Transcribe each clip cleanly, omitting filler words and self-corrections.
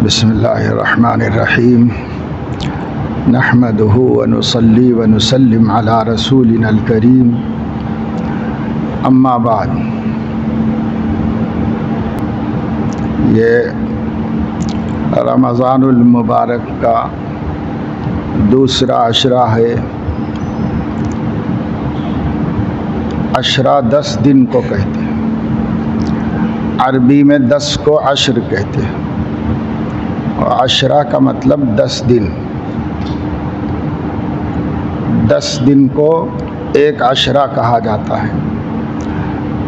बिस्मिल्लाहिर्रहमानिर्रहीम नहमदुहु व नुसल्ली व नुसल्लिम अला रसूलिनल करीम अम्मा बाद। ये रमज़ानुल मुबारक का दूसरा अशरा है। अशरा 10 दिन को कहते हैं, अरबी में 10 को अशर कहते हैं और अशरा का मतलब 10 दिन। 10 दिन को एक अशरा कहा जाता है।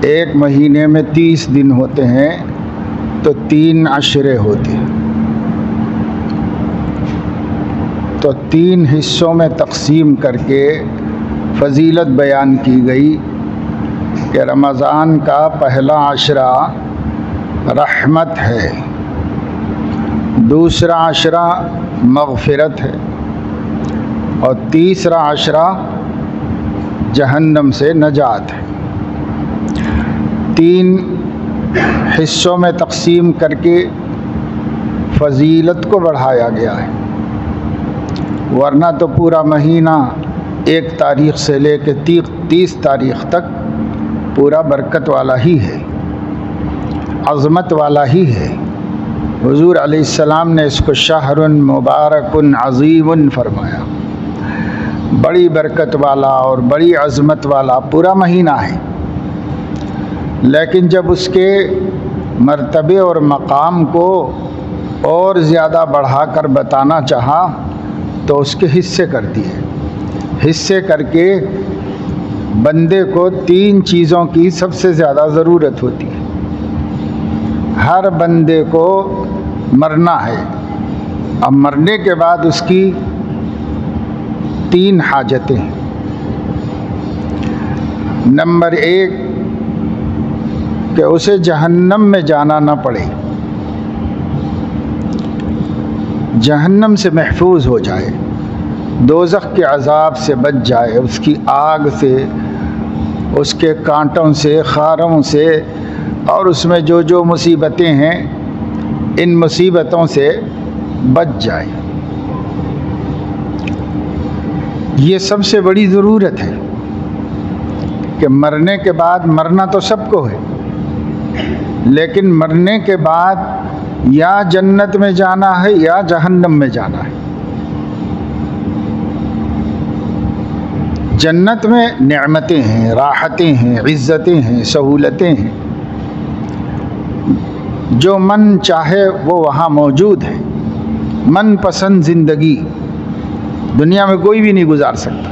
एक महीने में 30 दिन होते हैं तो 3 अशरे होते हैं। तो 3 हिस्सों में तकसीम करके फजीलत बयान की गई कि रमज़ान का पहला अशरा रहमत है, दूसरा अशरा मग़फ़िरत है और तीसरा अशरा जहन्नम से नजात है। 3 हिस्सों में तकसीम करके फजीलत को बढ़ाया गया है, वरना तो पूरा महीना 1 तारीख़ से लेकर 30 तारीख़ तक पूरा बरकत वाला ही है, अज़मत वाला ही है। हुज़ूर अलैहिस्सलाम ने इसको शहरुन मुबारकुन अज़ीमुन फरमाया। बड़ी बरकत वाला और बड़ी अज़मत वाला पूरा महीना है। लेकिन जब उसके मर्तबे और मकाम को और ज़्यादा बढ़ाकर बताना चाहा तो उसके हिस्से कर दिए। हिस्से करके बंदे को 3 चीज़ों की सबसे ज़्यादा ज़रूरत होती है। हर बंदे को मरना है। अब मरने के बाद उसकी 3 हाजतें हैं। नंबर 1 कि उसे जहन्नम में जाना ना पड़े, जहन्नम से महफूज हो जाए, दोज़ख के अज़ाब से बच जाए, उसकी आग से, उसके कांटों से, खारों से और उसमें जो जो मुसीबतें हैं इन मुसीबतों से बच जाए। ये सबसे बड़ी ज़रूरत है कि मरने के बाद, मरना तो सबको है, लेकिन मरने के बाद या जन्नत में जाना है या जहन्नम में जाना है। जन्नत में नेमतें हैं, राहतें हैं, इज़्ज़तें हैं, सहूलतें हैं, जो मन चाहे वो वहाँ मौजूद है। मन पसंद ज़िंदगी दुनिया में कोई भी नहीं गुजार सकता।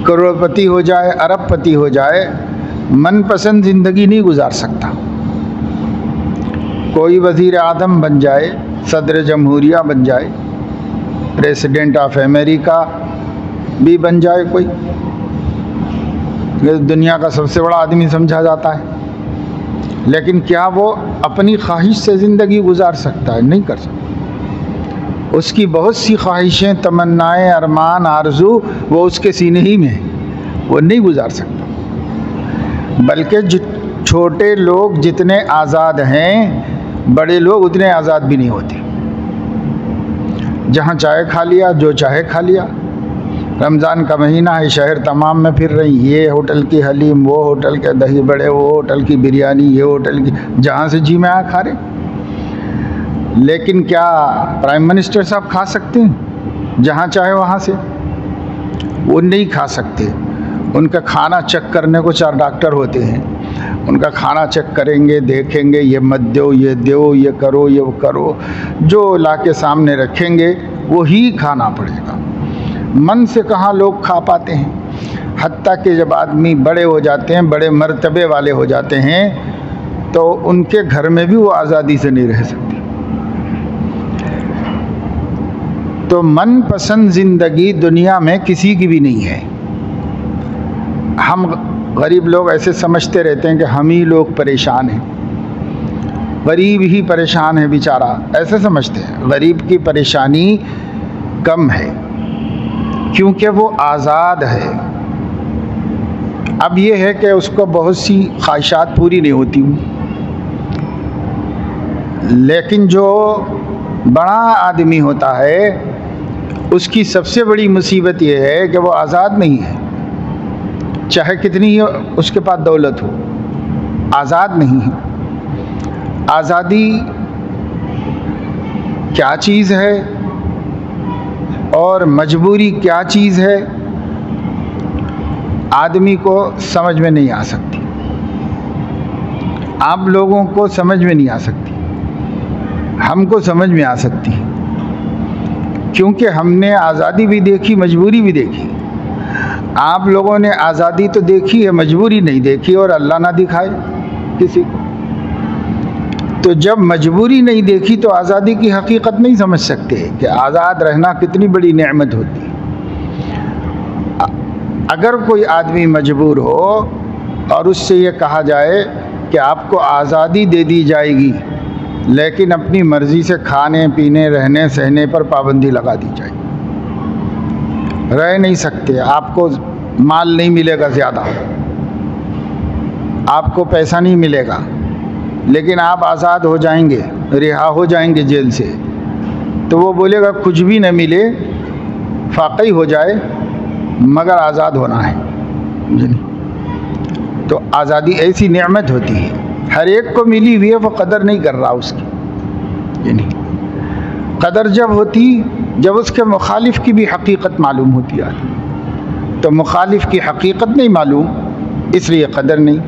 करोड़पति हो जाए, अरबपति हो जाए, मन पसंद ज़िंदगी नहीं गुजार सकता। कोई वज़ीर आज़म बन जाए, सदर जमहूरिया बन जाए, प्रेसिडेंट ऑफ अमेरिका भी बन जाए, कोई दुनिया का सबसे बड़ा आदमी समझा जाता है, लेकिन क्या वो अपनी ख्वाहिश से ज़िंदगी गुजार सकता है? नहीं कर सकता। उसकी बहुत सी ख्वाहिशें, तमन्नाएं, अरमान, आरज़ू वो उसके सीने ही में है, वो नहीं गुजार सकता। बल्कि छोटे लोग जितने आज़ाद हैं, बड़े लोग उतने आज़ाद भी नहीं होते। जहाँ चाहे खा लिया, जो चाहे खा लिया। रमज़ान का महीना है, शहर तमाम में फिर रही, ये होटल की हलीम, वो होटल के दही बड़े, वो होटल की बिरयानी, ये होटल की, जहाँ से जी में आया खा रहे। लेकिन क्या प्राइम मिनिस्टर साहब खा सकते हैं जहाँ चाहे वहाँ से? वो नहीं खा सकते। उनका खाना चेक करने को 4 डॉक्टर होते हैं। उनका खाना चेक करेंगे, देखेंगे, ये मत दो, ये दो, ये करो, ये करो, जो ला के सामने रखेंगे वही खाना पड़ेगा। मन से कहाँ लोग खा पाते हैं? हत्ता कि जब आदमी बड़े हो जाते हैं, बड़े मर्तबे वाले हो जाते हैं, तो उनके घर में भी वो आज़ादी से नहीं रह सकते। तो मन पसंद ज़िंदगी दुनिया में किसी की भी नहीं है। हम गरीब लोग ऐसे समझते रहते हैं कि हम ही लोग परेशान हैं, गरीब ही परेशान है बेचारा, ऐसे समझते हैं। गरीब की परेशानी कम है क्योंकि वो आज़ाद है। अब ये है कि उसको बहुत सी ख्वाहिशात पूरी नहीं होती। लेकिन जो बड़ा आदमी होता है उसकी सबसे बड़ी मुसीबत यह है कि वो आज़ाद नहीं है, चाहे कितनी ही उसके पास दौलत हो, आज़ाद नहीं है। आज़ादी क्या चीज़ है और मजबूरी क्या चीज़ है, आदमी को समझ में नहीं आ सकती, आप लोगों को समझ में नहीं आ सकती, हमको समझ में आ सकती है, क्योंकि हमने आज़ादी भी देखी, मजबूरी भी देखी। आप लोगों ने आज़ादी तो देखी है, मजबूरी नहीं देखी, और अल्लाह ना दिखाए किसी को। तो जब मजबूरी नहीं देखी तो आज़ादी की हकीकत नहीं समझ सकते कि आज़ाद रहना कितनी बड़ी नेमत होती है। अगर कोई आदमी मजबूर हो और उससे ये कहा जाए कि आपको आज़ादी दे दी जाएगी, लेकिन अपनी मर्ज़ी से खाने पीने रहने सहने पर पाबंदी लगा दी जाए, रह नहीं सकते, आपको माल नहीं मिलेगा ज़्यादा, आपको पैसा नहीं मिलेगा, लेकिन आप आज़ाद हो जाएंगे, रिहा हो जाएंगे जेल से, तो वो बोलेगा कुछ भी न मिले, फाक़ई हो जाए, मगर आज़ाद होना है। तो आज़ादी ऐसी नेमत होती है, हर एक को मिली हुई है, वो कदर नहीं कर रहा उसकी। कदर जब होती जब उसके मुखालिफ की भी हकीकत मालूम होती है, तो मुखालिफ की हकीकत नहीं मालूम, इसलिए कदर नहीं।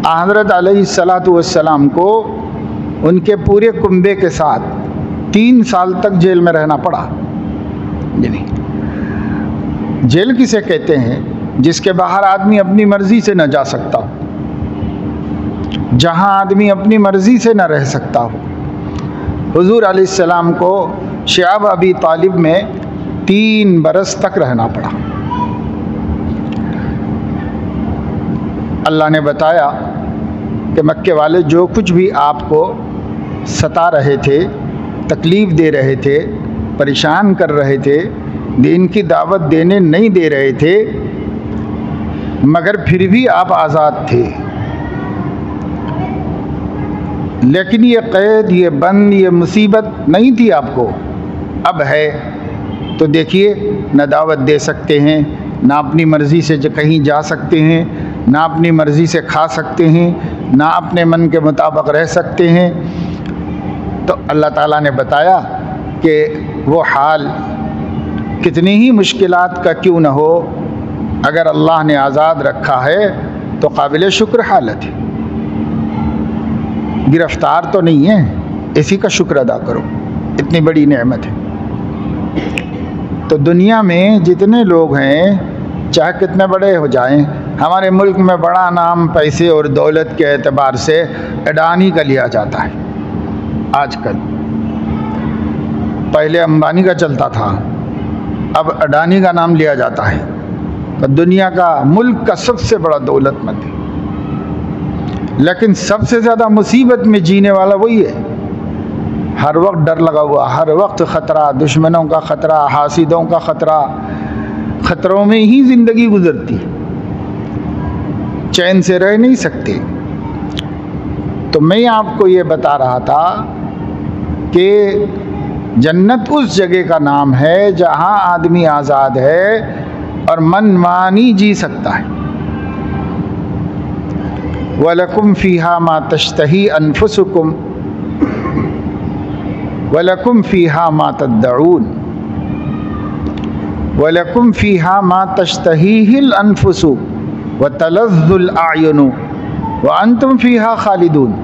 हज़रत अलैहिस्सलातु वस्सलाम को उनके पूरे कुंबे के साथ 3 साल तक जेल में रहना पड़ा। जेल किसे कहते हैं? जिसके बाहर आदमी अपनी मर्ज़ी से न जा सकता हो, जहाँ आदमी अपनी मर्ज़ी से न रह सकता हो। हुज़ूर अलैहिस्सलाम को शिआब अबी तालिब में 3 बरस तक रहना पड़ा। अल्लाह ने बताया कि मक्के वाले जो कुछ भी आपको सता रहे थे, तकलीफ़ दे रहे थे, परेशान कर रहे थे, दीन की दावत देने नहीं दे रहे थे, मगर फिर भी आप आज़ाद थे। लेकिन ये क़ैद, ये बंद, ये मुसीबत नहीं थी आपको, अब है। तो देखिए, न दावत दे सकते हैं, ना अपनी मर्ज़ी से कहीं जा सकते हैं, ना अपनी मर्ज़ी से खा सकते हैं, ना अपने मन के मुताबिक रह सकते हैं। तो अल्लाह ताला ने बताया कि वो हाल कितनी ही मुश्किलात का क्यों न हो, अगर अल्लाह ने आज़ाद रखा है तो काबिल शुक्र हालत है। गिरफ्तार तो नहीं है, इसी का शुक्र अदा करो, इतनी बड़ी नेमत है। तो दुनिया में जितने लोग हैं, चाहे कितने बड़े हो जाएं, हमारे मुल्क में बड़ा नाम पैसे और दौलत के एतबार से अडानी का लिया जाता है आजकल। पहले अंबानी का चलता था, अब अडानी का नाम लिया जाता है। तो दुनिया का, मुल्क का सबसे बड़ा दौलतमंद है, लेकिन सबसे ज़्यादा मुसीबत में जीने वाला वही है। हर वक्त डर लगा हुआ, हर वक्त ख़तरा, दुश्मनों का ख़तरा, हासिदों का ख़तरा, ख़तरों में ही ज़िंदगी गुजरती, चैन से रह नहीं सकते। तो मैं आपको ये बता रहा था कि जन्नत उस जगह का नाम है जहाँ आदमी आज़ाद है और मनमानी जी सकता है। वलकुम फ़ीहा मा तश्तही अनफुसुकुम वलकुम फ़ीहा मा तद्दऊन वलकुम फ़ीहा मा तश्तहीहिल अनफुसु व तलज़्ज़ुल आयुनु व अंतुम फ़ीहा खालिदून।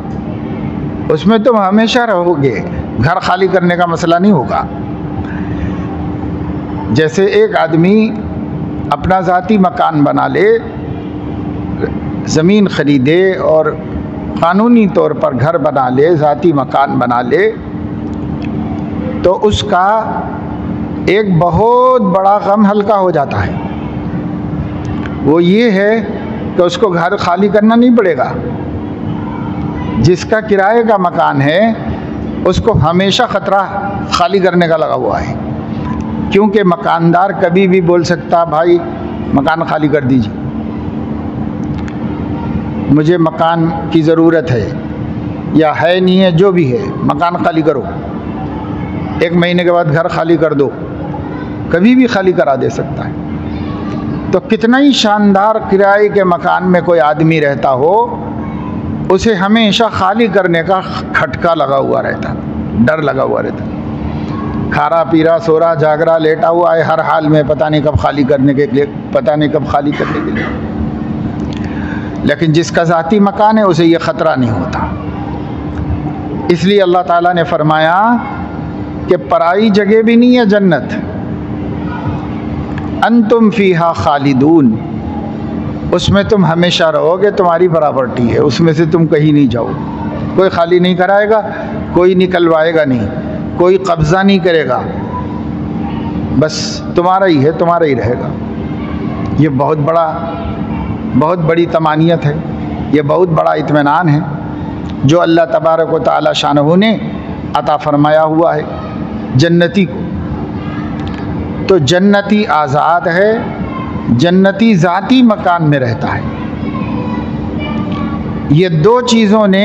उसमें तुम हमेशा रहोगे, घर खाली करने का मसला नहीं होगा। जैसे एक आदमी अपना ज़ाती मकान बना ले, ज़मीन ख़रीदे और क़ानूनी तौर पर घर बना ले, ज़ाती मकान बना ले, तो उसका एक बहुत बड़ा गम हल्का हो जाता है। वो ये है कि उसको घर खाली करना नहीं पड़ेगा। जिसका किराए का मकान है उसको हमेशा ख़तरा खाली करने का लगा हुआ है, क्योंकि मकानदार कभी भी बोल सकता, भाई मकान खाली कर दीजिए, मुझे मकान की ज़रूरत है, या है नहीं है, जो भी है, मकान खाली करो, 1 महीने के बाद घर खाली कर दो, कभी भी खाली करा दे सकता है। तो कितना ही शानदार किराए के मकान में कोई आदमी रहता हो, उसे हमेशा खाली करने का खटका लगा हुआ रहता, डर लगा हुआ रहता। खारा पीरा सो रहा जाग रहा लेटा हुआ है, हर हाल में पता नहीं कब खाली करने के लिए, पता नहीं कब खाली करने के लिए। लेकिन जिसका ज़ाती मकान है उसे ये ख़तरा नहीं होता। इसलिए अल्लाह ताला ने फरमाया कि पराई जगह भी नहीं है जन्नत, अंतुम फीहा खालिदून, उसमें तुम हमेशा रहोगे, तुम्हारी प्रॉपर्टी है, उसमें से तुम कहीं नहीं जाओ। कोई खाली नहीं कराएगा, कोई निकलवाएगा नहीं, कोई कब्ज़ा नहीं करेगा, बस तुम्हारा ही है, तुम्हारा ही रहेगा। ये बहुत बड़ी तमानियत है, ये बहुत बड़ा इत्मीनान है जो अल्लाह तबारक व तआला शानहू ने अता फरमाया हुआ है जन्नती को। तो जन्नती आज़ाद है, जन्नती ज़ाती मकान में रहता है। ये 2 चीज़ों ने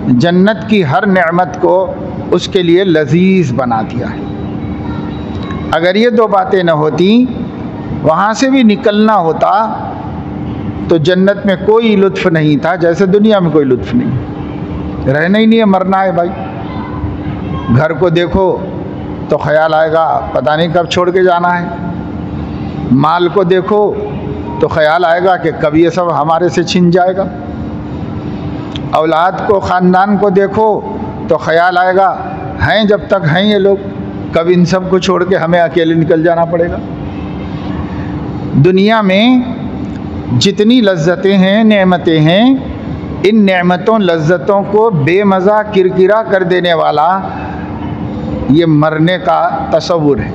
जन्नत की हर नेमत को उसके लिए लजीज बना दिया है। अगर ये 2 बातें न होती, वहाँ से भी निकलना होता, तो जन्नत में कोई लुत्फ़ नहीं था, जैसे दुनिया में कोई लुत्फ़ नहीं। रहना ही नहीं है, मरना है भाई। घर को देखो तो ख्याल आएगा पता नहीं कब छोड़ के जाना है, माल को देखो तो ख्याल आएगा कि कब ये सब हमारे से छिन जाएगा, औलाद को, ख़ानदान को देखो तो ख्याल आएगा हैं जब तक हैं ये लोग, कब इन सब को छोड़ के हमें अकेले निकल जाना पड़ेगा। दुनिया में जितनी लज्जतें हैं, नेमतें हैं, इन नेमतों लज्जतों को बेमज़ा किरकिरा कर देने वाला ये मरने का तसव्वुर है।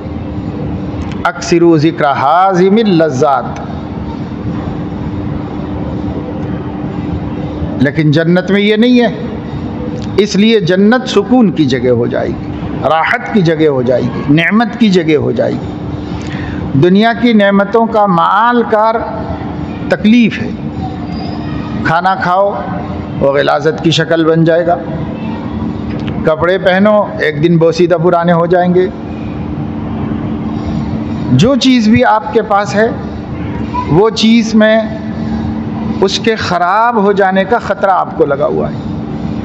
अक्सिरू ज़िक्र हाज़िमिल लज़्ज़ात। लेकिन जन्नत में ये नहीं है, इसलिए जन्नत सुकून की जगह हो जाएगी, राहत की जगह हो जाएगी, नेमत की जगह हो जाएगी। दुनिया की नेमतों का माल कार तकलीफ़ है। खाना खाओ वो ग़िलाज़त की शक्ल बन जाएगा, कपड़े पहनो एक दिन बोसीदा पुराने हो जाएंगे। जो चीज़ भी आपके पास है वो चीज़ में उसके ख़राब हो जाने का ख़तरा आपको लगा हुआ है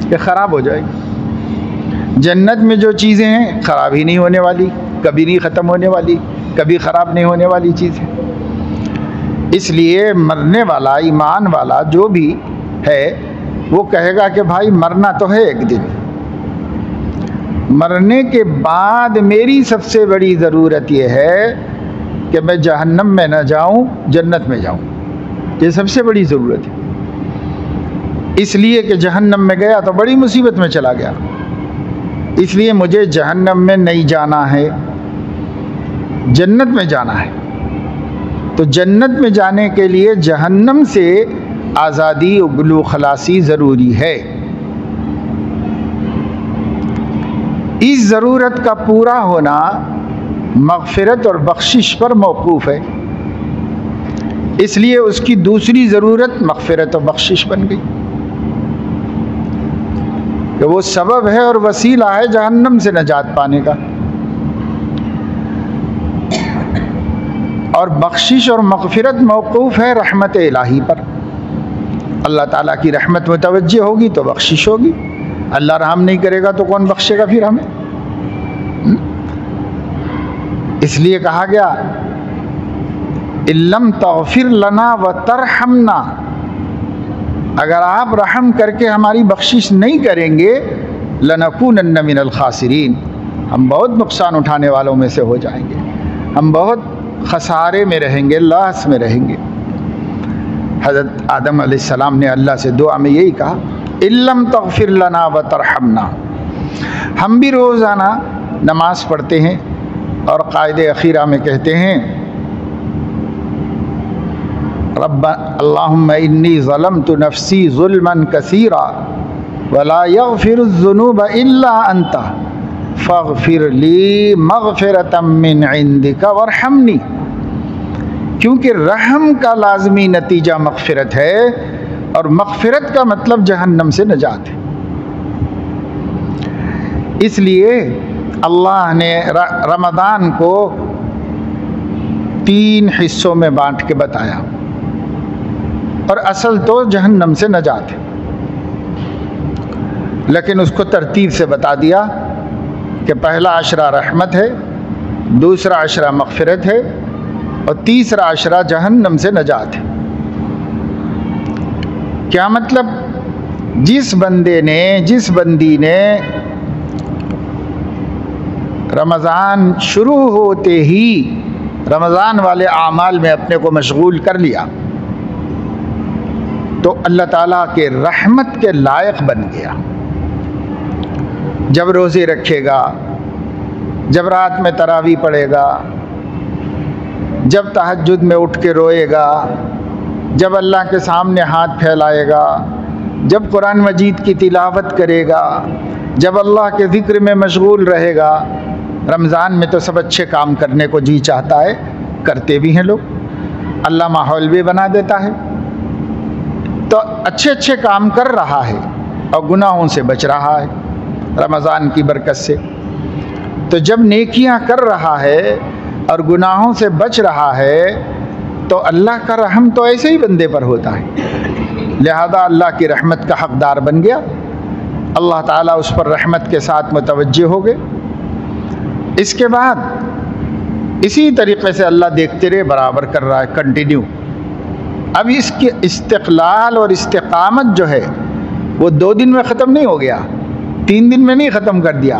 कि ख़राब हो जाएगी। जन्नत में जो चीज़ें हैं ख़राब ही नहीं होने वाली, कभी नहीं ख़त्म होने वाली, कभी ख़राब नहीं होने वाली चीज़ है। इसलिए मरने वाला, ईमान वाला जो भी है वो कहेगा कि भाई मरना तो है एक दिन, मरने के बाद मेरी सबसे बड़ी ज़रूरत ये है कि मैं जहन्नम में न जाऊं, जन्नत में जाऊं। ये सबसे बड़ी ज़रूरत है। इसलिए कि जहन्नम में गया तो बड़ी मुसीबत में चला गया, इसलिए मुझे जहन्नम में नहीं जाना है, जन्नत में जाना है। तो जन्नत में जाने के लिए जहन्नम से आज़ादी और गुलू खलासी ज़रूरी है। इस ज़रूरत का पूरा होना मग़फ़िरत और बख्शिश पर मौक़ूफ़ है, इसलिए उसकी दूसरी ज़रूरत मग़फ़िरत और बख्शिश बन गई कि वो सबब है और वसीला है जहन्नम से नजात पाने का। और बख्शिश और मग़फ़िरत मौक़ूफ़ है रहमत इलाही पर। अल्लाह ताला की रहमत मुतवज्जे होगी तो बख्शिश होगी, अल्लाह रहम नहीं करेगा तो कौन बख्शेगा फिर हमें। इसलिए कहा गया इल्लम तग़फ़िर लना व तरहमना, अगर आप रहम करके हमारी बख्शिश नहीं करेंगे लनकूनन्न मिनल खासिरीन, हम बहुत नुकसान उठाने वालों में से हो जाएंगे, हम बहुत खसारे में रहेंगे, लास में रहेंगे। हज़रत आदम अलैहिस्सलाम ने अल्लाह से दुआ में यही कहा इल्लम तग़फ़िर लना व तरहमना। हम भी रोज़ाना नमाज पढ़ते हैं और क़ायदे अखीरा में कहते हैं रब्बा अल्लाहुम्मा इन्नी ज़लमतु नफ़्सी ज़ुल्मन कसीरा वला यग़फ़िरुज़्ज़ुनूब इल्ला अंता फ़ग़फ़िर ली मग़फ़िरतम मिन इंदिका वरहमनी। क्योंकि रहम का लाज़मी नतीजा मग़फ़िरत है और मग़फ़िरत का मतलब जहन्नम से नजात है। इसलिए अल्लाह ने रमज़ान को 3 हिस्सों में बांट के बताया। और असल तो जहन्नम से नजात है, लेकिन उसको तरतीब से बता दिया कि पहला अशरा रहमत है, दूसरा अशरा मग़फ़िरत है और तीसरा अशरा जहन्नम से नजात है। क्या मतलब? जिस बंदी ने रमज़ान शुरू होते ही रमज़ान वाले आमाल में अपने को मशगूल कर लिया तो अल्लाह ताला के रहमत के लायक बन गया। जब रोज़े रखेगा, जब रात में तरावी पढ़ेगा, जब तहज्जुद में उठ के रोएगा, जब अल्लाह के सामने हाथ फैलाएगा, जब कुरान मजीद की तिलावत करेगा, जब अल्लाह के ज़िक्र में मशगूल रहेगा। रमज़ान में तो सब अच्छे काम करने को जी चाहता है, करते भी हैं लोग, अल्लाह माहौल भी बना देता है, तो अच्छे अच्छे काम कर रहा है और गुनाहों से बच रहा है रमज़ान की बरकत से। तो जब नेकियां कर रहा है और गुनाहों से बच रहा है तो अल्लाह का रहम तो ऐसे ही बंदे पर होता है, लिहाजा अल्लाह की रहमत का हकदार बन गया। अल्लाह ताला उस पर रहमत के साथ मुतवज्जे हो गए। इसके बाद इसी तरीक़े से अल्लाह देखते रहे, बराबर कर रहा है, कंटिन्यू। अब इसके इस्तिक़लाल और इस्तिक़ामत जो है वो 2 दिन में ख़त्म नहीं हो गया, 3 दिन में नहीं ख़त्म कर दिया,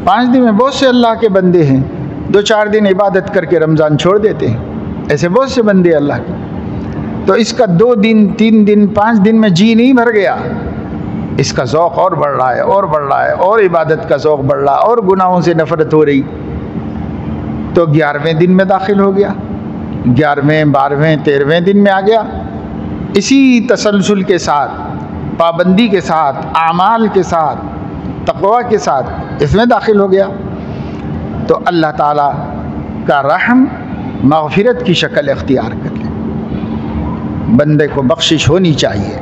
5 दिन में। बहुत से अल्लाह के बंदे हैं 2-4 दिन इबादत करके रमज़ान छोड़ देते हैं, ऐसे बहुत से बंदे अल्लाह के। तो इसका 2 दिन, 3 दिन, 5 दिन में जी नहीं भर गया, इसका ज़ौक़ और बढ़ रहा है और बढ़ रहा है, और इबादत का ज़ौक़ बढ़ रहा है, और गुनाहों से नफ़रत हो रही। तो 11वें दिन में दाखिल हो गया, 11वें, 12वें, 13वें दिन में आ गया। इसी तसलसल के साथ, पाबंदी के साथ, आमाल के साथ, तक़वा के साथ इसमें दाखिल हो गया। तो अल्लाह ताला का रहम मग़फ़िरत की शक्ल इख्तियार कर ले। बंदे को बख्शिश होनी चाहिए,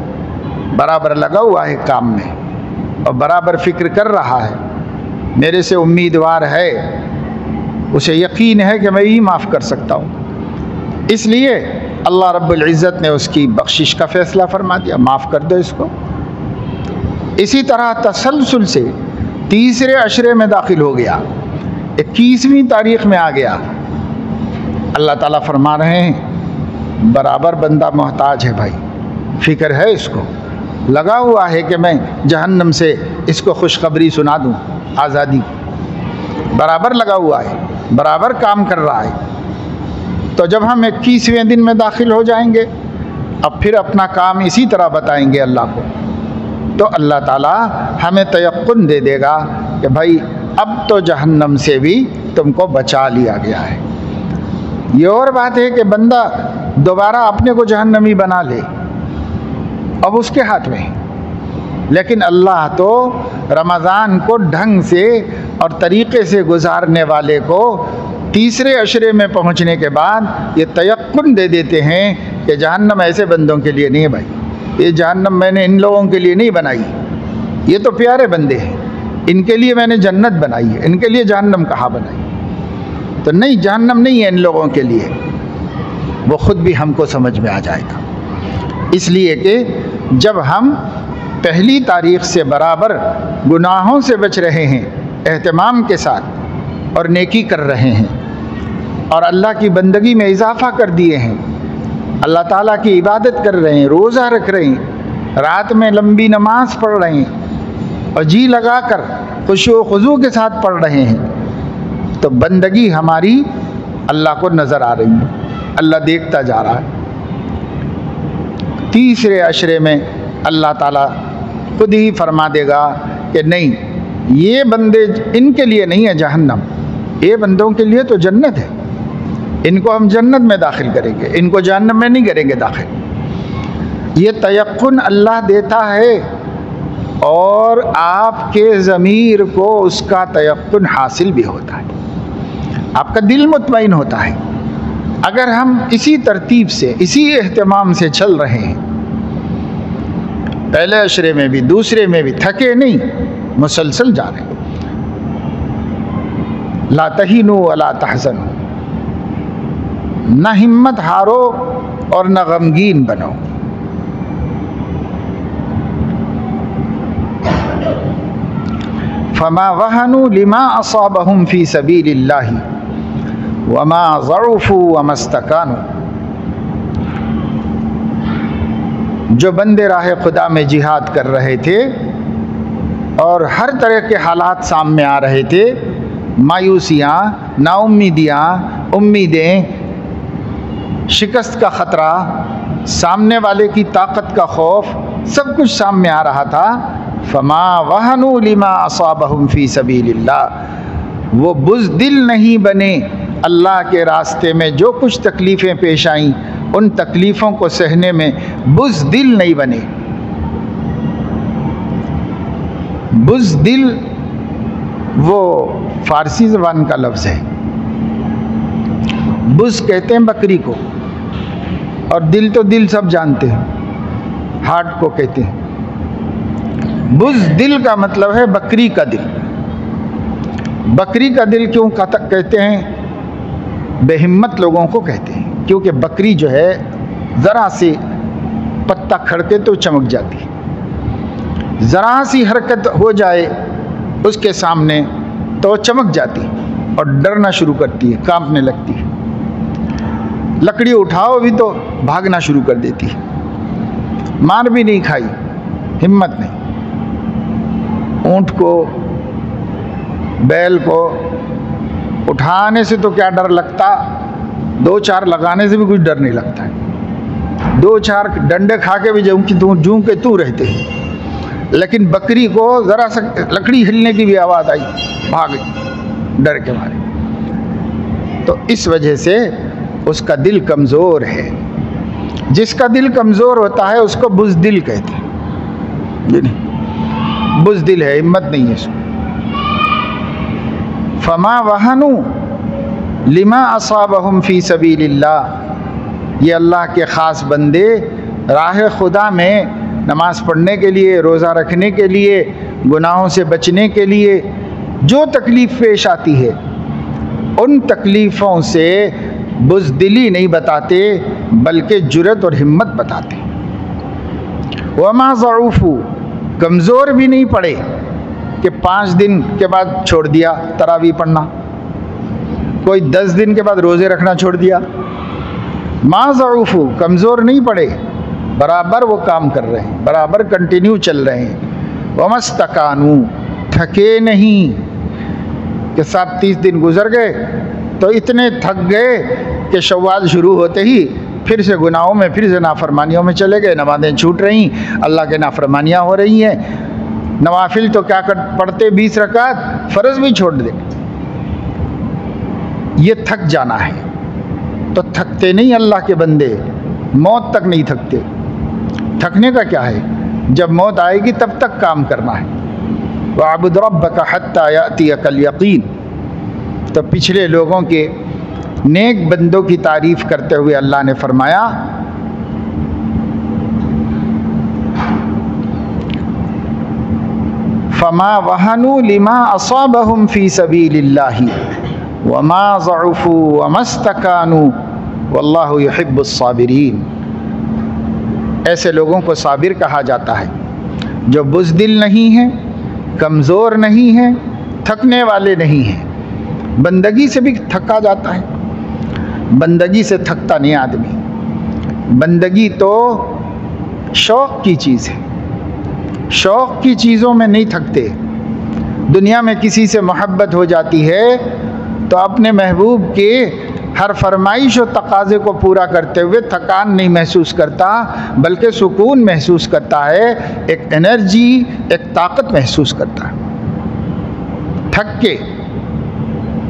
बराबर लगा हुआ है काम में और बराबर फ़िक्र कर रहा है, मेरे से उम्मीदवार है, उसे यकीन है कि मैं ही माफ़ कर सकता हूँ। इसलिए अल्लाह रब्बुल इज़्ज़त ने उसकी बख्शिश का फ़ैसला फरमा दिया, माफ़ कर दो इसको। इसी तरह तसलसल से तीसरे अशरे में दाखिल हो गया, 21वीं तारीख़ में आ गया। अल्लाह ताला फरमा रहे हैं बराबर बंदा मोहताज है भाई, फ़िक्र है इसको, लगा हुआ है कि मैं जहन्नम से इसको खुशखबरी सुना दूँ, आज़ादी, बराबर लगा हुआ है, बराबर काम कर रहा है। तो जब हम 21वें दिन में दाखिल हो जाएंगे, अब फिर अपना काम इसी तरह बताएंगे अल्लाह को, तो अल्लाह ताला हमें तयक्कुन दे देगा कि भाई अब तो जहन्नम से भी तुमको बचा लिया गया है। ये और बात है कि बंदा दोबारा अपने को जहन्नमी बना ले, अब उसके हाथ में है। लेकिन अल्लाह तो रमज़ान को ढंग से और तरीक़े से गुजारने वाले को तीसरे अशरे में पहुंचने के बाद ये तयक्कुन दे देते हैं कि जहन्नम ऐसे बंदों के लिए नहीं है भाई, ये जहन्नम मैंने इन लोगों के लिए नहीं बनाई, ये तो प्यारे बंदे हैं, इनके लिए मैंने जन्नत बनाई है, इनके लिए जहन्नम कहाँ बनाई। तो नहीं, जहन्नम नहीं है इन लोगों के लिए, वो ख़ुद भी हमको समझ में आ जाएगा। इसलिए कि जब हम पहली तारीख़ से बराबर गुनाहों से बच रहे हैं एहतमाम के साथ और नेकी कर रहे हैं और अल्लाह की बंदगी में इजाफ़ा कर दिए हैं, अल्लाह ताला की इबादत कर रहे हैं, रोज़ा रख रहे हैं, रात में लंबी नमाज पढ़ रहे हैं और जी लगा कर खुशू खुजू के साथ पढ़ रहे हैं, तो बंदगी हमारी अल्लाह को नज़र आ रही है, अल्लाह देखता जा रहा है। तीसरे अशरे में अल्लाह ताला खुद ही फरमा देगा कि नहीं, ये बंदे, इनके लिए नहीं है जहन्नम, ये बंदों के लिए तो जन्नत है, इनको हम जन्नत में दाखिल करेंगे, इनको जहन्नम में नहीं करेंगे दाखिल। ये तयक्कुन अल्लाह देता है और आपके ज़मीर को उसका तयक्कुन हासिल भी होता है, आपका दिल मुतमईन होता है। अगर हम इसी तरतीब से, इसी एहतमाम से चल रहे हैं, पहले अशरे में भी दूसरे में भी थके नहीं, मुसलसल जा रहे हैं, ला तहीनु वला तहज़नु, न हिम्मत हारो और न गमगीन बनो। फमा वहनु लिमा असाबहुम फी सबीलिल्लाहि वमा ज़ऊफ़ू वमस्तकानु। जो बंदे राह खुदा में जिहाद कर रहे थे और हर तरह के हालात सामने आ रहे थे, मायूसियाँ, नाउम्मीदियाँ, उम्मीदें, शिकस्त का ख़तरा, सामने वाले की ताकत का खौफ, सब कुछ सामने आ रहा था। फमा वहनु लिमा असाबहुम फी सबीलिल्लाह, वो बुज़दिल नहीं बने अल्लाह के रास्ते में। जो कुछ तकलीफ़ें पेश आईं, उन तकलीफ़ों को सहने में बुज़दिल नहीं बने। बुज़दिल वो फ़ारसी ज़बान का लफ्ज़ है। बुज़ कहते हैं बकरी को, और दिल तो दिल सब जानते हैं, हार्ट को कहते हैं। बुज़दिल का मतलब है बकरी का दिल। बकरी का दिल क्यों कहते हैं? बेहिम्मत लोगों को कहते हैं, क्योंकि बकरी जो है ज़रा सी पत्ता खड़के तो चमक जाती है, ज़रा सी हरकत हो जाए उसके सामने तो चमक जाती और डरना शुरू करती है, कांपने लगती है। लकड़ी उठाओ भी तो भागना शुरू कर देती है। मार भी नहीं खाई, हिम्मत नहीं। ऊंट को, बैल को उठाने से तो क्या डर लगता, दो चार लगाने से भी कुछ डर नहीं लगता है। दो चार डंडे खा के भी जूं के तू रहते हैं, लेकिन बकरी को ज़रा सा लकड़ी हिलने की भी आवाज़ आई, भाग गई डर के मारे। तो इस वजह से उसका दिल कमज़ोर है। जिसका दिल कमज़ोर होता है उसको बुज़दिल कहते हैं। बुज़दिल है, हिम्मत नहीं है इसको। फमा वहनु लिमा असाबहुम फी सबीलिल्लाह, ये अल्लाह के ख़ास बंदे राह खुदा में नमाज़ पढ़ने के लिए, रोज़ा रखने के लिए, गुनाहों से बचने के लिए जो तकलीफ़ पेश आती है, उन तकलीफ़ों से बुज़दिली नहीं बताते, बल्कि जुरत और हिम्मत बताते। वमा ज़ऊफ़ू, कमज़ोर भी नहीं पड़े कि 5 दिन के बाद छोड़ दिया तरावी पढ़ना, कोई 10 दिन के बाद रोज़े रखना छोड़ दिया। मा ज़ऊफ़ू, कमज़ोर नहीं पड़े, बराबर वो काम कर रहे हैं, बराबर कंटिन्यू चल रहे हैं। वमस्तकानू, थके नहीं कि साहब 30 दिन गुजर गए तो इतने थक गए कि शव्वाल शुरू होते ही फिर से गुनाहों में, फिर से नाफरमानियों में चले गए। नमाज़ें छूट रही, अल्लाह के नाफरमानियाँ हो रही हैं। नवाफिल तो क्या पढ़ते 20 रकात, फ़र्ज़ भी छोड़ दे। ये थक जाना है, तो थकते नहीं अल्लाह के बंदे, मौत तक नहीं थकते। थकने का क्या है, जब मौत आएगी तब तक काम करना है। वअब्द रब्बका हत्ता यातियकल यकीन। तो पिछले लोगों के नेक बंदों की तारीफ़ करते हुए अल्लाह ने फरमाया, फमा वहनु लिमा असाबहुम फी सबीलिल्लाहि वमा ज़ऊफ़ू वमस्तकानू वल्लाहु युहिब्बुस साबिरीन। ऐसे लोगों को साबिर कहा जाता है जो बुज़दिल नहीं है, कमज़ोर नहीं है, थकने वाले नहीं हैं। बंदगी से भी थका जाता है, बंदगी से थकता नहीं आदमी। बंदगी तो शौक़ की चीज़ है, शौक़ की चीज़ों में नहीं थकते। दुनिया में किसी से मोहब्बत हो जाती है तो अपने महबूब के हर फरमाइश और तकाज़े को पूरा करते हुए थकान नहीं महसूस करता, बल्कि सुकून महसूस करता है, एक एनर्जी, एक ताकत महसूस करता है। थक के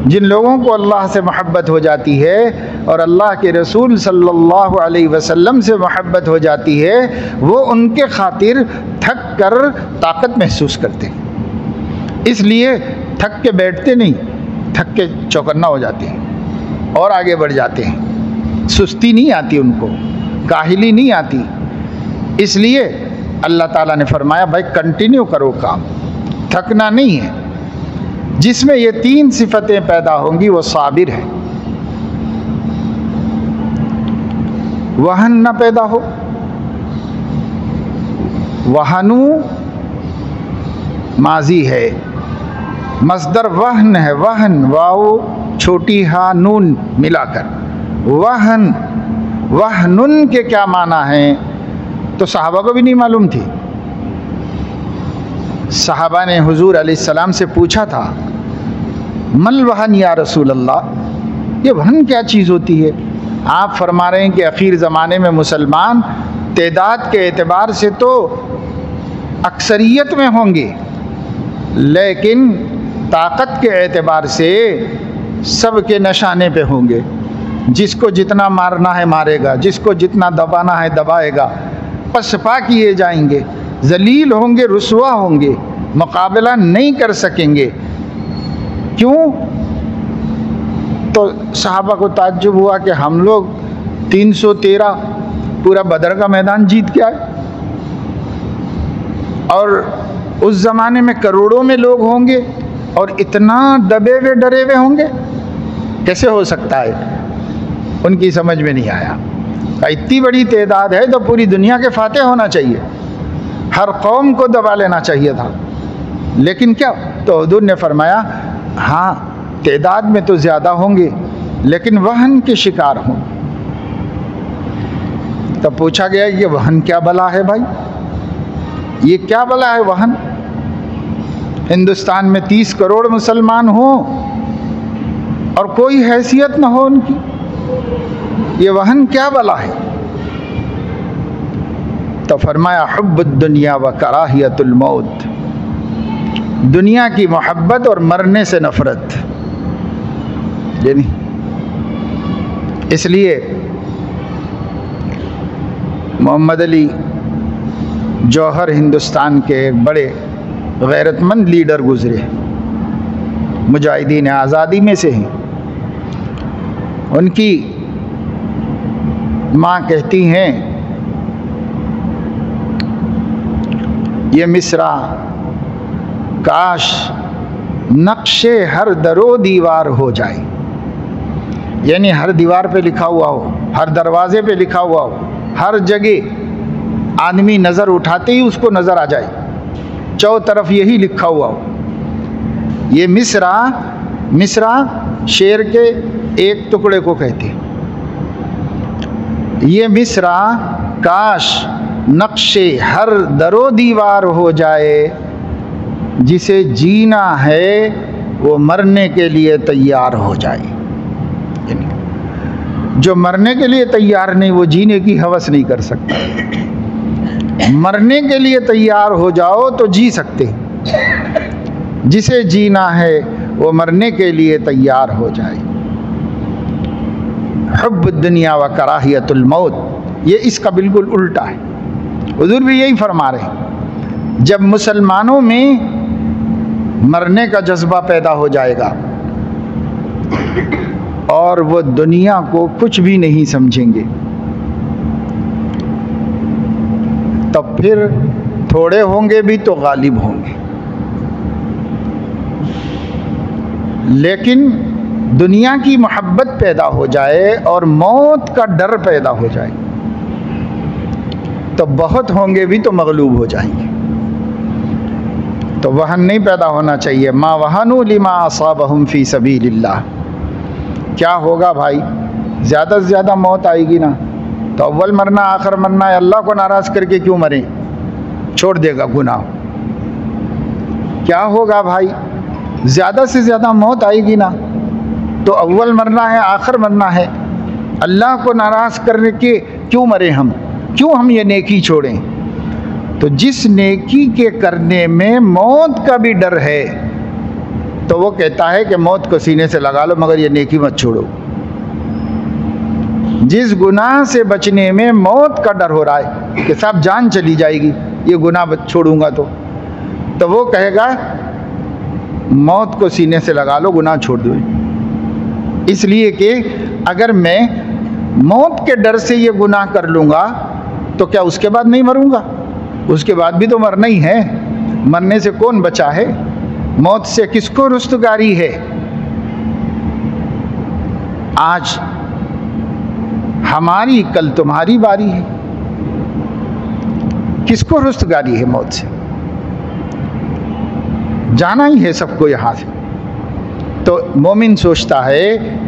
जिन लोगों को अल्लाह से मोहब्बत हो जाती है और अल्लाह के रसूल सल्लल्लाहु अलैहि वसल्लम से मोहब्बत हो जाती है, वो उनके खातिर थक कर ताकत महसूस करते हैं। इसलिए थक के बैठते नहीं, थक के चौकन्ना हो जाते हैं और आगे बढ़ जाते हैं। सुस्ती नहीं आती उनको, काहिली नहीं आती। इसलिए अल्लाह ताला ने फरमाया, भाई कंटिन्यू करो काम, थकना नहीं है। जिसमें ये तीन सिफतें पैदा होंगी वो साबिर है। वहन न पैदा हो, वहनु माजी है, मस्दर वहन है, वहन वाओ छोटी हा नून मिलाकर वहन। वहनुन के क्या माना है तो सहाबा को भी नहीं मालूम थी। सहाबा ने हुजूर अलैहिस्सलाम से पूछा था, मल वहन या रसूल अल्लाह, ये वहन क्या चीज़ होती है? आप फरमा रहे हैं कि आखिर ज़माने में मुसलमान तादाद के एतबार से तो अक्सरियत में होंगे, लेकिन ताकत के एतबार से सबके निशाने पे होंगे। जिसको जितना मारना है मारेगा, जिसको जितना दबाना है दबाएगा, पसपा किए जाएंगे, जलील होंगे, रुसवा होंगे, मुकाबला नहीं कर सकेंगे। क्यों? तो सहाबा को ताज्जुब हुआ कि हम लोग 313 पूरा बदर का मैदान जीत के आए और उस ज़माने में करोड़ों में लोग होंगे और इतना दबे हुए डरे हुए होंगे, कैसे हो सकता है? उनकी समझ में नहीं आया। इतनी बड़ी तादाद है तो पूरी दुनिया के फातेह होना चाहिए, हर कौम को दबा लेना चाहिए था। लेकिन क्या? तो हुजूर ने फरमाया, हाँ तादाद में तो ज़्यादा होंगे लेकिन वहन के शिकार हों। तब पूछा गया ये वहन क्या बला है भाई, ये क्या बला है वहन? हिंदुस्तान में 30 करोड़ मुसलमान हों और कोई हैसियत न हो उनकी, ये वहन क्या बला है? तो फरमाया हुब्बुद दुनिया व कराहियतुल मौत, दुनिया की मोहब्बत और मरने से नफरत। यानी इसलिए मोहम्मद अली जौहर हिंदुस्तान के एक बड़े गैरतमंद लीडर गुजरे, मुजाहिदीन आज़ादी में से हैं। उनकी माँ कहती हैं, ये मिसरा काश नक्शे हर दरो दीवार हो जाए, यानी हर दीवार पे लिखा हुआ हो, हर दरवाजे पे लिखा हुआ हो, हर जगह आदमी नज़र उठाते ही उसको नज़र आ जाए, चौ तरफ यही लिखा हुआ हो। ये मिसरा शेर के एक टुकड़े को कहते हैं। ये मिसरा काश नक्शे हर दरो दीवार हो जाए, जिसे जीना है वो मरने के लिए तैयार हो जाए। जो मरने के लिए तैयार नहीं वो जीने की हवस नहीं कर सकता। मरने के लिए तैयार हो जाओ तो जी सकते। जिसे जीना है वो मरने के लिए तैयार हो जाए। हुब्बुद दुनिया व कराहियतुल मौत, ये इसका बिल्कुल उल्टा है। हुजूर भी यही फरमा रहे हैं, जब मुसलमानों में मरने का जज्बा पैदा हो जाएगा और वो दुनिया को कुछ भी नहीं समझेंगे, तब फिर थोड़े होंगे भी तो गालिब होंगे। लेकिन दुनिया की मोहब्बत पैदा हो जाए और मौत का डर पैदा हो जाए तो बहुत होंगे भी तो मगलूब हो जाएंगे। तो वहन नहीं पैदा होना चाहिए। मा वहनु लिमा असाबहुम फी सबीलिल्लाह। क्या होगा भाई, ज़्यादा से ज़्यादा मौत आएगी ना, तो अव्वल मरना आखिर मरना है, अल्लाह को नाराज़ करके क्यों मरें, छोड़ देगा गुनाह। क्या होगा भाई, ज़्यादा से ज़्यादा मौत आएगी ना, तो अव्वल मरना है आखिर मरना है, अल्लाह को नाराज़ करने के क्यों मरें हम, क्यों हम ये नेकी छोड़ें। तो जिस नेकी के करने में मौत का भी डर है तो वो कहता है कि मौत को सीने से लगा लो मगर ये नेकी मत छोड़ो। जिस गुनाह से बचने में मौत का डर हो रहा है कि साहब जान चली जाएगी ये गुनाह छोड़ूंगा, तो वो कहेगा मौत को सीने से लगा लो, गुनाह छोड़ दो। इसलिए कि अगर मैं मौत के डर से ये गुनाह कर लूँगा तो क्या उसके बाद नहीं मरूंगा, उसके बाद भी तो मरना ही है। मरने से कौन बचा है, मौत से किसको रुस्तगारी है? आज हमारी, कल तुम्हारी बारी है। किसको रुस्तगारी है मौत से? जाना ही है सबको यहाँ से। तो मोमिन सोचता है,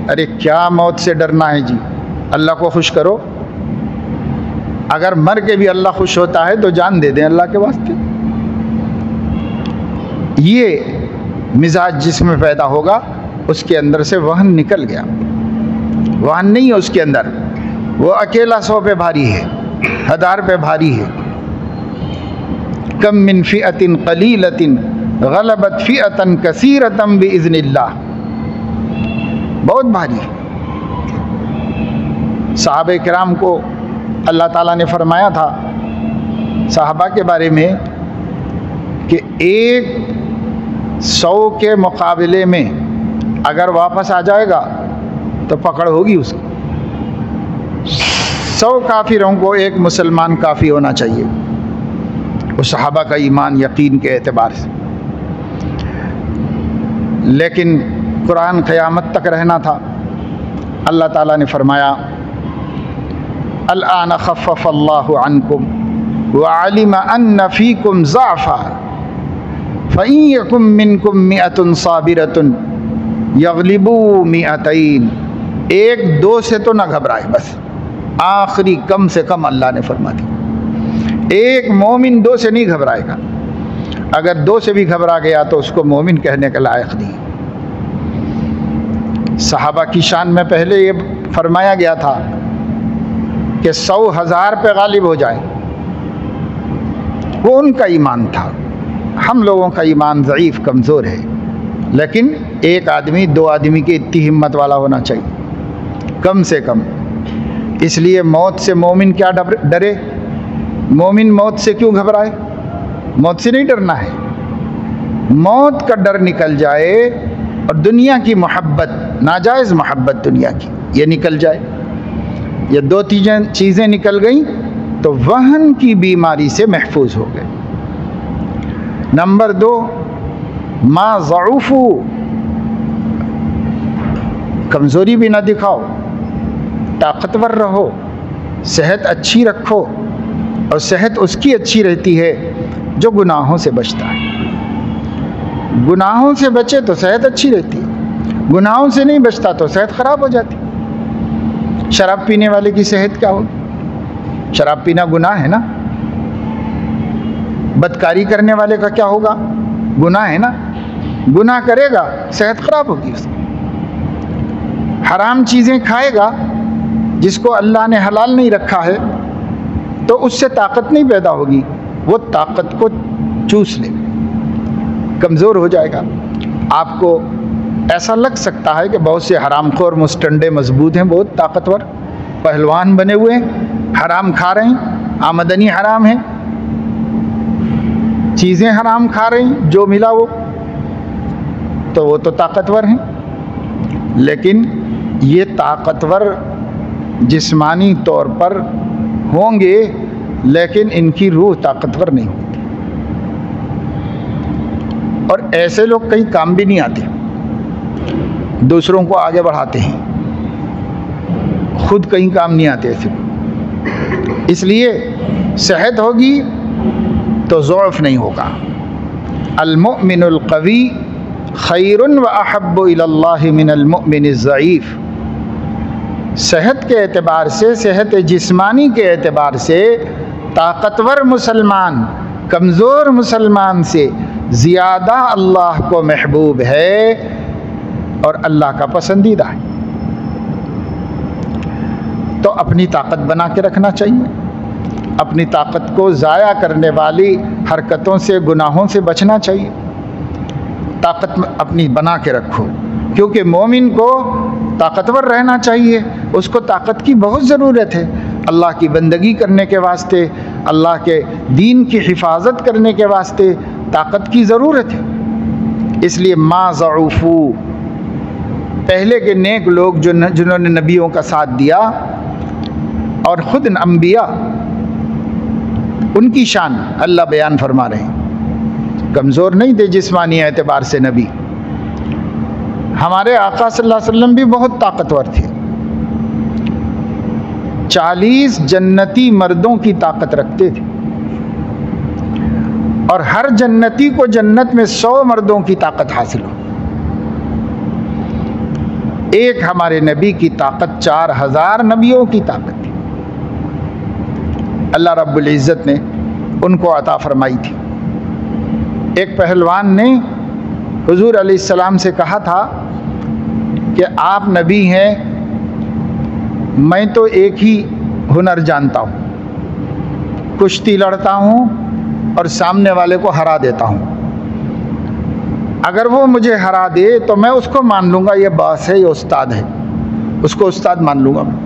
अरे क्या मौत से डरना है जी, अल्लाह को खुश करो। अगर मर के भी अल्लाह खुश होता है तो जान दे दें अल्लाह के वास्ते। ये मिजाज जिसमें पैदा होगा उसके अंदर से वहन निकल गया। वहन नहीं है उसके अंदर, वो अकेला 100 पे भारी है, 1000 पे भारी है। कम मिन फ़िअतिन क़लीलतिन ग़लबत फ़िअतन कसीरतन बिइज़्निल्लाह, बहुत भारी है। सहाबा किराम को अल्लाह ताला ने फरमाया था सहाबा के बारे में कि 100 के मुकाबले में अगर वापस आ जाएगा तो पकड़ होगी उसकी। 100 काफिरों को एक मुसलमान काफ़ी होना चाहिए, उस सहाबा का ईमान यकीन के एतबार से। लेकिन कुरान क़यामत तक रहना था। अल्लाह ताला ने फरमाया, अल-आन ख़फ़फ़ अल्लाहु अन्कुम व अलिमा अन्न फ़ीकुम ज़अफ़ा फ़इन यकुम मिनकुम मिअतुन साबिरतुन यग़लिबू मिअतैन। 1-2 से तो ना घबराए, बस आखिरी कम से कम अल्लाह ने फरमा दी। एक मोमिन 2 से नहीं घबराएगा। अगर 2 से भी घबरा गया तो उसको मोमिन कहने के लायक नहीं। सहाबा की शान में पहले ये फरमाया गया था कि 100,000 पे गालिब हो जाए, वो उनका ईमान था। हम लोगों का ईमान ज़ईफ़ कमज़ोर है, लेकिन 1 आदमी 2 आदमी की इतनी हिम्मत वाला होना चाहिए कम से कम। इसलिए मौत से मोमिन क्या डरे? मोमिन मौत से क्यों घबराए? मौत से नहीं डरना है। मौत का डर निकल जाए और दुनिया की मोहब्बत, नाजायज़ मोहब्बत दुनिया की, ये निकल जाए। ये 2 चीज़ें निकल गई तो वहन की बीमारी से महफूज हो गए। नंबर 2, मा ज़ऊफ़ू, कमज़ोरी भी ना दिखाओ, ताकतवर रहो, सेहत अच्छी रखो। और सेहत उसकी अच्छी रहती है जो गुनाहों से बचता है। गुनाहों से बचे तो सेहत अच्छी रहती है, गुनाहों से नहीं बचता तो सेहत ख़राब हो जाती। शराब पीने वाले की सेहत क्या होगी? शराब पीना गुनाह है ना। बदकारी करने वाले का क्या होगा? गुनाह है ना। गुनाह करेगा, सेहत ख़राब होगी उसकी। हराम चीज़ें खाएगा, जिसको अल्लाह ने हलाल नहीं रखा है, तो उससे ताकत नहीं पैदा होगी, वो ताकत को चूस ले, कमज़ोर हो जाएगा। आपको ऐसा लग सकता है कि बहुत से हरामखोर मुस्टंडे मजबूत हैं, बहुत ताकतवर पहलवान बने हुए हैं, हराम खा रहे हैं, आमदनी हराम है, चीज़ें हराम खा रहे हैं, जो मिला वो तो ताकतवर हैं। लेकिन ये ताकतवर जिस्मानी तौर पर होंगे, लेकिन इनकी रूह ताकतवर नहीं होती। और ऐसे लोग कहीं काम भी नहीं आते, दूसरों को आगे बढ़ाते हैं, खुद कहीं काम नहीं आते ऐसे। इसलिए सेहत होगी तो ज़ौफ़ नहीं होगा। अल-मुअमिनुल क़वी खैरुन व अहब्बु इलल्लाहि मिनल मुअमिनिज़ ज़ईफ़। सेहत के एतबार से, सेहत जिस्मानी के एतबार से ताकतवर मुसलमान कमज़ोर मुसलमान से ज़्यादा अल्लाह को महबूब है और अल्लाह का पसंदीदा है। तो अपनी ताकत बना के रखना चाहिए। अपनी ताकत को ज़ाया करने वाली हरकतों से, गुनाहों से बचना चाहिए। ताकत अपनी बना के रखो, क्योंकि मोमिन को ताकतवर रहना चाहिए। उसको ताकत की बहुत ज़रूरत है, अल्लाह की बंदगी करने के वास्ते, अल्लाह के दीन की हिफाजत करने के वास्ते ताकत की ज़रूरत है। इसलिए मा ज़ऊफ़ू, पहले के नेक लोग जिन्होंने नबियों का साथ दिया और ख़ुद अम्बिया, उनकी शान अल्लाह बयान फरमा रहे हैं। कमज़ोर नहीं थे जिस्मानी एतबार से नबी। हमारे आका सल्लल्लाहु अलैहि वसल्लम भी बहुत ताकतवर थे। 40 जन्नती मर्दों की ताकत रखते थे और हर जन्नती को जन्नत में 100 मर्दों की ताकत हासिल हो। एक हमारे नबी की ताकत 4000 नबियों की ताकत थी। अल्लाह रब्बुल इज़्ज़त ने उनको अता फरमाई थी। एक पहलवान ने हुजूर अलैहिस्सलाम से कहा था कि आप नबी हैं, मैं तो एक ही हुनर जानता हूँ, कुश्ती लड़ता हूँ और सामने वाले को हरा देता हूँ। अगर वो मुझे हरा दे तो मैं उसको मान लूँगा ये बास है, ये उस्ताद है, उसको उस्ताद मान लूँगा मैं।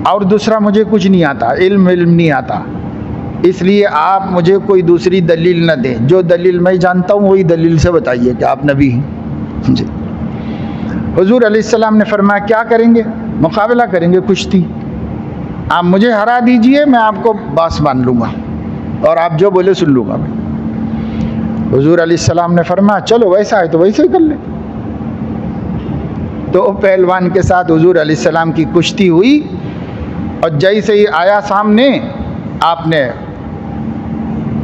और दूसरा मुझे कुछ नहीं आता, इल्म नहीं आता, इसलिए आप मुझे कोई दूसरी दलील न दें। जो दलील मैं जानता हूँ वही दलील से बताइए कि आप नबी हैं जी। हुजूर अलैहिस्सलाम ने फरमाया क्या करेंगे? मुकाबला करेंगे, कुश्ती। आप मुझे हरा दीजिए, मैं आपको बास मान लूँगा और आप जो बोले सुन लूँगा मैं। हुजूर अलैहिस्सलाम ने फरमाया चलो वैसा है तो वैसे ही कर ले। तो पहलवान के साथ हुजूर अलैहिस्सलाम की कुश्ती हुई और जैसे ही आया सामने, आपने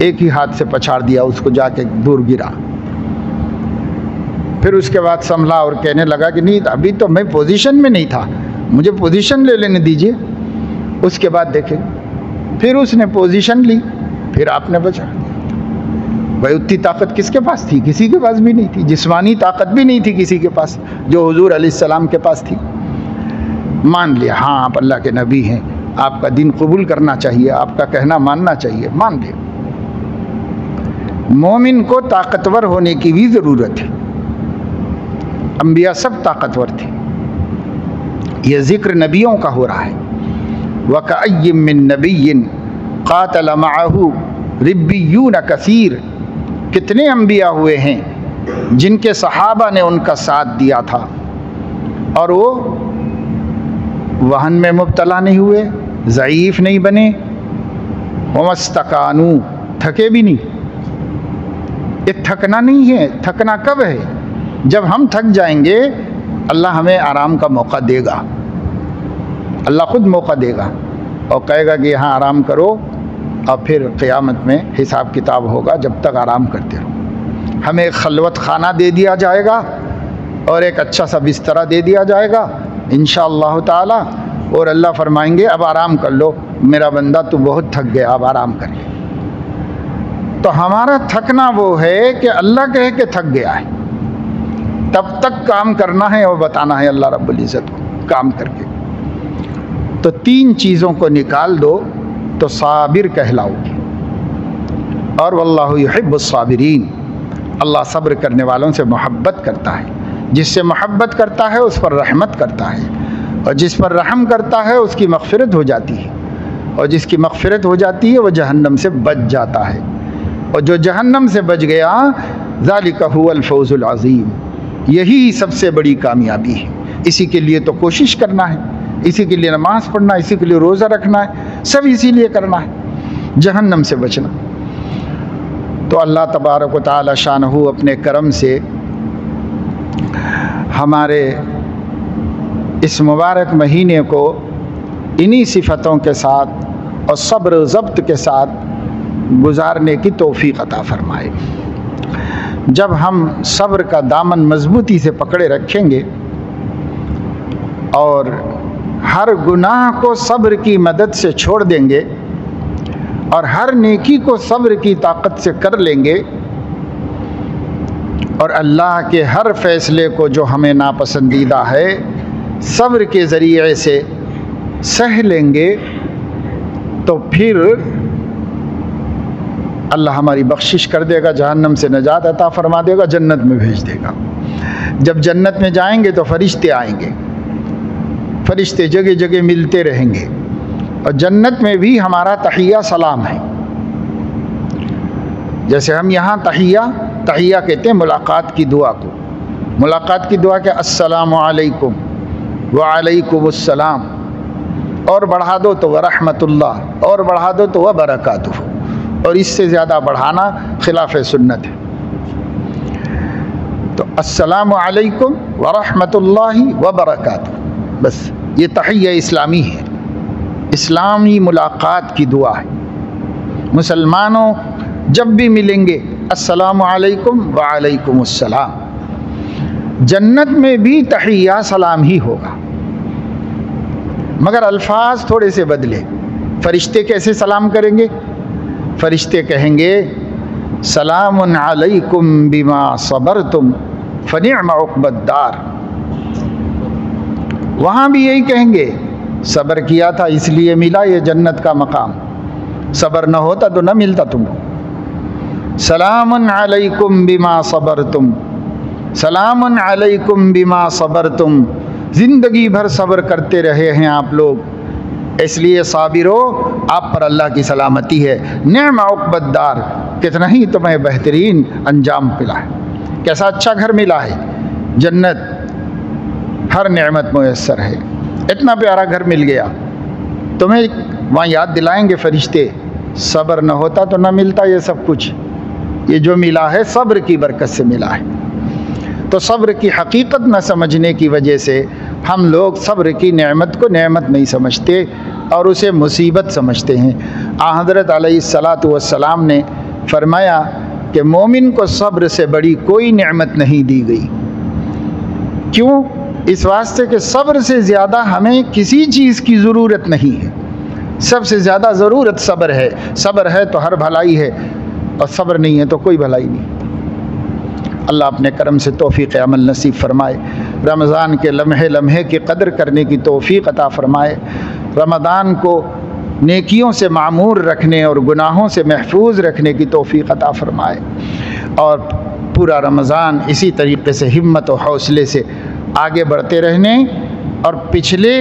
एक ही हाथ से पछाड़ दिया उसको, जाके दूर गिरा। फिर उसके बाद संभला और कहने लगा कि नहीं, अभी तो मैं पोजीशन में नहीं था, मुझे पोजीशन ले लेने दीजिए, उसके बाद देखें। फिर उसने पोजीशन ली, फिर आपने बचा दिया। भाई उतनी ताकत किसके पास थी? किसी के पास भी नहीं थी। जिस्मानी ताकत भी नहीं थी किसी के पास जो हुजूर अलैहिस्सलाम के पास थी। मान लिया, हाँ आप अल्लाह के नबी हैं, आपका दीन कबूल करना चाहिए, आपका कहना मानना चाहिए, मान लिया। मोमिन को ताकतवर होने की भी ज़रूरत है। अंबिया सब ताकतवर थे। यह जिक्र नबियों का हो रहा है। वकअय्यिम मिन नबिय्यिन क़ातल मअहू रिब्बिय्यून कसीर। कितने अंबिया हुए हैं जिनके सहाबा ने उनका साथ दिया था और वो वहन में मुब्तला नहीं हुए, ज़ईफ़ नहीं बने, वमस्तकानू, थके भी नहीं। ये थकना नहीं है। थकना कब है? जब हम थक जाएंगे अल्लाह हमें आराम का मौका देगा। अल्लाह खुद मौका देगा और कहेगा कि यहाँ आराम करो, और फिर क़यामत में हिसाब किताब होगा, जब तक आराम करते रहो। हमें एक खलवत खाना दे दिया जाएगा और एक अच्छा सा बिस्तरा दे दिया जाएगा इंशाअल्लाह ताला, और अल्लाह फरमाएंगे अब आराम कर लो मेरा बंदा, तू बहुत थक गया, अब आराम कर ले। तो हमारा थकना वो है कि अल्लाह कहे कि थक गया है, तब तक काम करना है और बताना है अल्लाह रब्बुल इज़्ज़त को काम करके। तो 3 चीज़ों को निकाल दो तो साबिर कहलाओगे। और वल्लाहु युहिब्बुस साबिरीन, अल्लाह सब्र करने वालों से मोहब्बत करता है। जिससे मोहब्बत करता है उस पर रहमत करता है, और जिस पर रहम करता है उसकी मग़फ़िरत हो जाती है, और जिसकी मग़फ़िरत हो जाती है वह जहन्नम से बच जाता है। और जो जहन्नम से बच गया, ज़ालिका हुवल फ़ौज़ुल अज़ीम, यही सबसे बड़ी कामयाबी है। इसी के लिए तो कोशिश करना है, इसी के लिए नमाज़ पढ़ना, इसी के लिए रोज़ा रखना है, सब इसीलिए करना है, जहन्नम से बचना। तो अल्लाह तबारक व तआला शानहू अपने करम से हमारे इस मुबारक महीने को इन्हीं सिफ़तों के साथ और सब्र ज़ब्त के साथ गुजारने की तौफ़ीक़ अता फ़रमाए। जब हम सब्र का दामन मज़बूती से पकड़े रखेंगे और हर गुनाह को सब्र की मदद से छोड़ देंगे और हर नेकी को सब्र की ताकत से कर लेंगे, और अल्लाह के हर फ़ैसले को जो हमें नापसंदीदा है सब्र के ज़रिए से सह लेंगे, तो फिर अल्लाह हमारी बख्शिश कर देगा, जहन्नम से नजात अता फरमा देगा, जन्नत में भेज देगा। जब जन्नत में जाएंगे तो फरिश्ते आएंगे, फरिश्ते जगह जगह मिलते रहेंगे, और जन्नत में भी हमारा तहिया सलाम है। जैसे हम यहाँ तहिया कहते हैं मुलाकात की दुआ को। मुलाकात की दुआ के अस्सलामु अलैकुम व अलैकुमुस्सलाम, और बढ़ा दो तो व रहमतुल्लाह, और बढ़ा दो तो व बरकातुहू, और इससे ज़्यादा बढ़ाना खिलाफ सुन्नत है। तो अस्सलामु अलैकुम व रहमतुल्लाहि व बरकातुहू, बस ये तहिया इस्लामी है, इस्लामी मुलाकात की दुआ है। मुसलमानों जब भी मिलेंगे अस्सलामु अलैकुम व अलैकुमुस्सलाम। जन्नत में भी तहिया सलाम ही होगा, मगर अल्फाज थोड़े से बदले। फरिश्ते कैसे सलाम करेंगे? फरिश्ते कहेंगे सलामुन अलैकुम बिमा सबरतुम फनिअमा उक़बद्दार। वहाँ भी यही कहेंगे, सब्र किया था इसलिए मिला ये जन्नत का मकाम, सब्र न होता तो न मिलता तुमको। सलामुन अलैकुम बिमा सबरतुम, सलामुन अलैकुम बिमा सबरतुम। ज़िंदगी भर सब्र करते रहे हैं आप लोग, इसलिए साबिरो, आप पर अल्लाह की सलामती है। निअमा उक़बद्दार, कितना ही तुम्हें बेहतरीन अंजाम मिला है, कैसा अच्छा घर मिला है। जन्नत हर नेमत मुयस्सर है, इतना प्यारा घर मिल गया तुम्हें। वहाँ याद दिलाएंगे फरिश्ते, सब्र न होता तो न मिलता ये सब कुछ, ये जो मिला है सब्र की बरकत से मिला है। तो सब्र की हकीकत न समझने की वजह से हम लोग सब्र की नेमत को नेमत नहीं समझते और उसे मुसीबत समझते हैं। हज़रत अलैहिस्सलातु वस्सलाम ने फरमाया कि मोमिन को सब्र से बड़ी कोई नेमत नहीं दी गई। क्यों? इस वास्ते कि सब्र से ज़्यादा हमें किसी चीज़ की ज़रूरत नहीं है, सबसे ज़्यादा ज़रूरत सब्र है। सब्र है तो हर भलाई है, और सब्र नहीं है तो कोई भलाई नहीं। अल्लाह अपने करम से तौफ़ीक़ अमल नसीब फरमाए। रमज़ान के लम्हे लम्हे की कदर करने की तौफ़ीक़ अता फरमाए। रमज़ान को नेकियों से मामूर रखने और गुनाहों से महफूज रखने की तौफ़ीक़ अता फरमाए। और पूरा रमज़ान इसी तरीक़े से हिम्मत और हौसले से आगे बढ़ते रहने और पिछले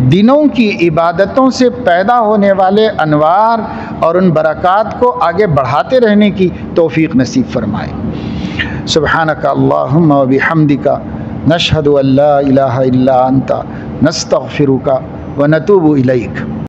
दिनों की इबादतों से पैदा होने वाले अनवार और उन बरक़ात को आगे बढ़ाते रहने की तौफ़ीक़ नसीब फरमाए। सुब्हानका अल्लाहुम्मा व बिहम्दिका नशहदु अल्ला इलाहा इल्ला अंता नस्तग़फिरुका व नतूबु इलैक।